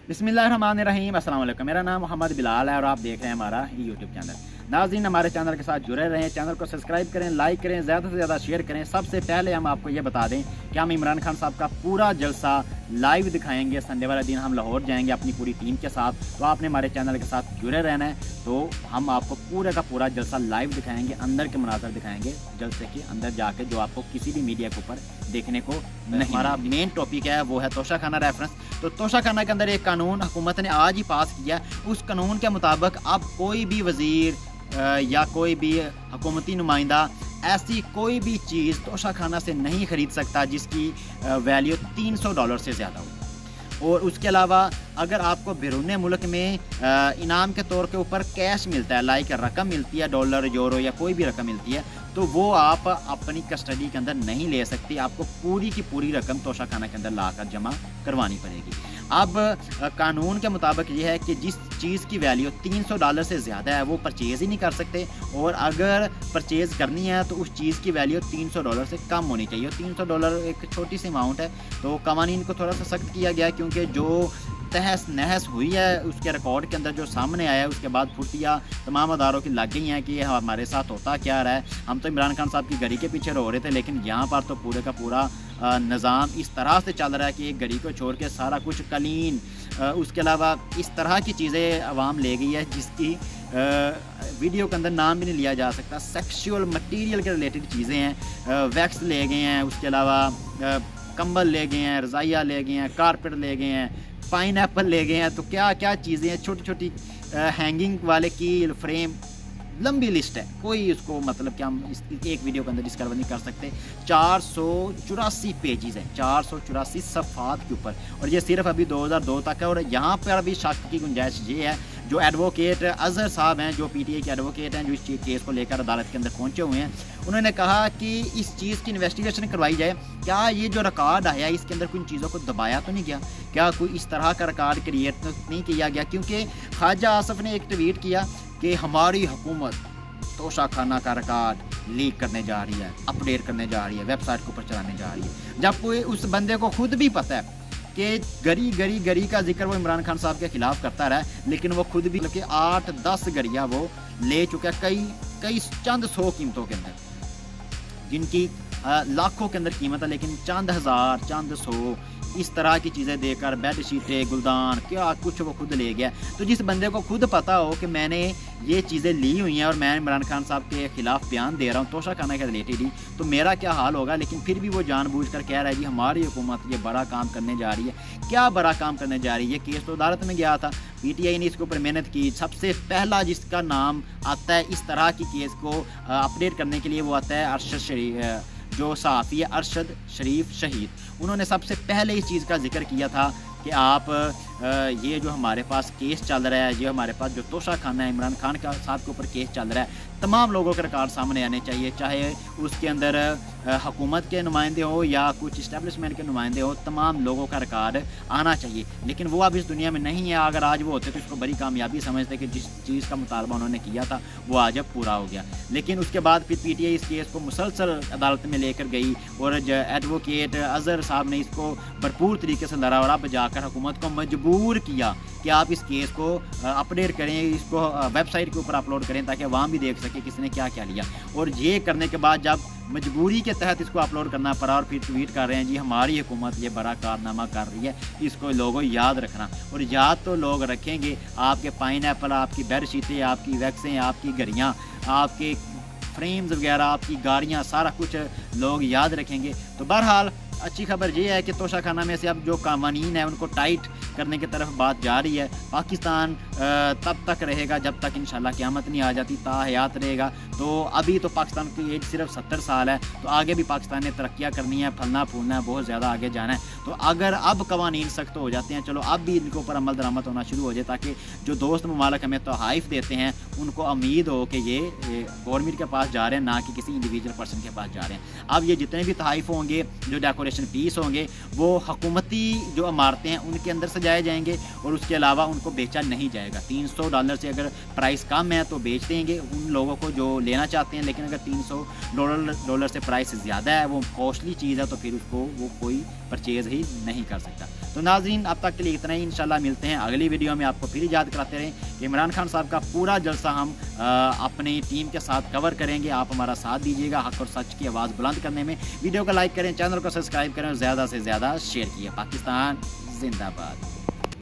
बिस्मिल्लाहिर्रहमानिर्रहीम। अस्सलाम वालेकुम। मेरा नाम मोहम्मद बिलाल है और आप देख रहे हैं हमारा यूट्यूब चैनल। नाज़रीन, हमारे चैनल के साथ जुड़े रहें, चैनल को सब्सक्राइब करें, लाइक करें, ज़्यादा से ज़्यादा शेयर करें। सबसे पहले हम आपको ये बता दें कि हम इमरान खान साहब का पूरा जलसा लाइव दिखाएंगे। संडे वाले दिन हम लाहौर जाएंगे अपनी पूरी टीम के साथ, तो आपने हमारे चैनल के साथ जुड़े रहना है। तो हम आपको पूरे का पूरा जलसा लाइव दिखाएंगे, अंदर के मनाज़र दिखाएंगे जलसे के अंदर जाके, जो आपको किसी भी मीडिया के ऊपर देखने को नहीं। हमारा मेन टॉपिक है वो है तोशा खाना रेफरेंस। तो तोशा खाना के अंदर एक कानून हुकूमत ने आज ही पास किया। उस कानून के मुताबिक अब कोई भी वज़ीर या कोई भी हुकूमती नुमाइंदा ऐसी कोई भी चीज़ तोशा खाना से नहीं ख़रीद सकता जिसकी वैल्यू $300 से ज़्यादा हो। और उसके अलावा अगर आपको बैरून मुल्क में इनाम के तौर के ऊपर कैश मिलता है, लाइक रकम मिलती है, डॉलर, यूरो या कोई भी रकम मिलती है, तो वो आप अपनी कस्टडी के अंदर नहीं ले सकती। आपको पूरी की पूरी रकम तोशा खाना के अंदर लाकर जमा करवानी पड़ेगी। अब कानून के मुताबिक ये है कि जिस चीज़ की वैल्यू $300 से ज़्यादा है वो परचेज़ ही नहीं कर सकते, और अगर परचेज़ करनी है तो उस चीज़ की वैल्यू $300 से कम होनी चाहिए। $300 एक छोटी सी अमाउंट है, तो कवानीन को थोड़ा सा सख्त किया गया, क्योंकि जो तहस नहस हुई है उसके रिकॉर्ड के अंदर जो सामने आया है, उसके बाद फुर्तियाँ तमाम अदारों की लग गई हैं कि हमारे साथ होता क्या रहा है। हम तो इमरान खान साहब की घड़ी के पीछे रो रहे थे, लेकिन यहाँ पर तो पूरे का पूरा निज़ाम इस तरह से चल रहा है कि एक घड़ी को छोड़ के सारा कुछ कलीन, उसके अलावा इस तरह की चीज़ें आवाम ले गई है जिसकी वीडियो के अंदर नाम भी नहीं लिया जा सकता। सेक्सुअल मटेरियल के रिलेटेड चीज़ें हैं, वैक्स ले गए हैं, उसके अलावा कंबल ले गए हैं, रज़ाइयाँ ले गए हैं, कारपेट ले गए हैं, पाइनएप्पल ले गए हैं। तो क्या क्या चीज़ें हैं, छोटी छोटी हैंगिंग वाले कील, फ्रेम, लंबी लिस्ट है, कोई उसको मतलब कि हम इस एक वीडियो के अंदर डिस्कवर नहीं कर सकते। 484 पेजेस हैं, 484 सफ़ात के ऊपर, और ये सिर्फ अभी 2002 तक है। और यहाँ पर अभी शक की गुंजाइश ये है, जो एडवोकेट अजहर साहब हैं, जो पीटीआई के एडवोकेट हैं, जो इस केस को लेकर अदालत के अंदर पहुँचे हुए हैं, उन्होंने कहा कि इस चीज़ की इन्वेस्टिगेशन करवाई जाए। क्या ये जो रिकॉर्ड आया इसके अंदर कुछ चीज़ों को दबाया तो नहीं गया? क्या कोई इस तरह का रिकॉर्ड क्रिएट तो नहीं किया गया? क्योंकि ख्वाजा आसफ ने एक ट्वीट किया कि हमारी हुकूमत तोशा खाना का रिकॉर्ड लीक करने जा रही है, अपडेट करने जा रही है, वेबसाइट के ऊपर चलाने जा रही है, जब कोई उस बंदे को खुद भी पता है कि गरी का जिक्र वो इमरान खान साहब के खिलाफ करता रहा है, लेकिन वो खुद भी 8-10 गरियाँ वो ले चुका है, कई चंद सौ कीमतों के अंदर, जिनकी लाखों के अंदर कीमत है, लेकिन चंद हज़ार, चंद सौ इस तरह की चीज़ें देकर बेड शीटें, गुलदान, क्या कुछ वो खुद ले गया। तो जिस बंदे को खुद पता हो कि मैंने ये चीज़ें ली हुई हैं और मैं इमरान खान साहब के ख़िलाफ़ बयान दे रहा हूँ तोशा खाना के रिलेटेड ही, तो मेरा क्या हाल होगा। लेकिन फिर भी वो जानबूझकर कह रहा है जी हमारी हुकूमत ये बड़ा काम करने जा रही है। क्या बड़ा काम करने जा रही है? केस तो अदालत में गया था, पीटीआई ने इसके ऊपर मेहनत की। सबसे पहला जिसका नाम आता है इस तरह की केस को अपडेट करने के लिए, वो आता है अरशद शरीफ, जो सहाफ़ी है अरशद शरीफ शहीद। उन्होंने सबसे पहले इस चीज़ का जिक्र किया था कि आप ये जो हमारे पास केस चल रहा है, ये हमारे पास जो तोशा खाना है, इमरान खान का साहब के ऊपर केस चल रहा है, तमाम लोगों के रिकॉर्ड सामने आने चाहिए, चाहे उसके अंदर हुकूमत के नुमाइंदे हो या कुछ इस्टेब्लिशमेंट के नुमाइंदे हो, तमाम लोगों का रिकॉर्ड आना चाहिए। लेकिन वो अब इस दुनिया में नहीं है। अगर आज वो होते तो इसको बड़ी कामयाबी समझते कि जिस चीज़ का मुतालबा उन्होंने किया था वो आज अब पूरा हो गया। लेकिन उसके बाद फिर पीटीआई इस केस को मुसलसल अदालत में लेकर गई, और एडवोकेट अजहर साहब ने इसको भरपूर तरीके से लड़ा, और अब जाकर हुकूमत को मजबूर किया कि आप इस केस को अपडेट करें, इसको वेबसाइट के ऊपर अपलोड करें, ताकि अवाम भी देख सके किसने क्या क्या लिया। और ये करने के बाद जब मजबूरी के तहत इसको अपलोड करना पड़ा, और फिर ट्वीट कर रहे हैं जी हमारी हुकूमत ये बड़ा कारनामा कर रही है, इसको लोगों याद रखना। और याद तो लोग रखेंगे, आपके पाइनएप्पल, आपकी बेड शीटें, आपकी वैक्सें, आपकी घड़ियाँ, आपके फ्रेम्स वगैरह, आपकी गाड़ियाँ, सारा कुछ लोग याद रखेंगे। तो बहरहाल अच्छी खबर ये है कि तोशा खाना में से अब जो कानून है उनको टाइट करने की तरफ बात जा रही है। पाकिस्तान तब तक रहेगा जब तक इंशाल्लाह क़यामत नहीं आ जाती, ताहयात रहेगा। तो अभी तो पाकिस्तान की एज सिर्फ 70 साल है, तो आगे भी पाकिस्तान ने तरक्कियाँ करनी है, फलना फूलना है, बहुत ज़्यादा आगे जाना है। तो अगर अब कवानीन सख्त हो जाते हैं, चलो अब भी इनके ऊपर अमल दरामद होना शुरू हो जाए, ताकि जो दोस्त ममालिक हमें तोहाइफ देते हैं उनको उम्मीद हो कि ये गवर्नमेंट के पास जा रहे हैं, ना कि किसी इंडिविजुअल पर्सन के पास जा रहे हैं। अब ये जितने भी तोहाइफ होंगे, जो डेकोरेशन पीस होंगे, वो हुकूमती जो इमारतें हैं उनके अंदर सजाए जाएंगे, और उसके अलावा उनको बेचा नहीं जाएगा। $300 से अगर प्राइस कम है तो बेच देंगे उन लोगों को जो लेना चाहते हैं, लेकिन अगर $300 से प्राइस ज़्यादा है, वो कॉस्टली चीज़ है, तो फिर उसको वो कोई परचेज़ ही नहीं कर सकता। तो नाज़रीन अब तक के लिए इतना ही, इंशाल्लाह मिलते हैं अगली वीडियो में। आपको फिर याद कराते रहें कि इमरान खान साहब का पूरा जलसा हम अपनी टीम के साथ कवर करेंगे। आप हमारा साथ दीजिएगा हक और सच की आवाज़ बुलंद करने में। वीडियो को लाइक करें, चैनल को सब्सक्राइब करें और ज़्यादा से ज़्यादा शेयर कीजिए। पाकिस्तान जिंदाबाद।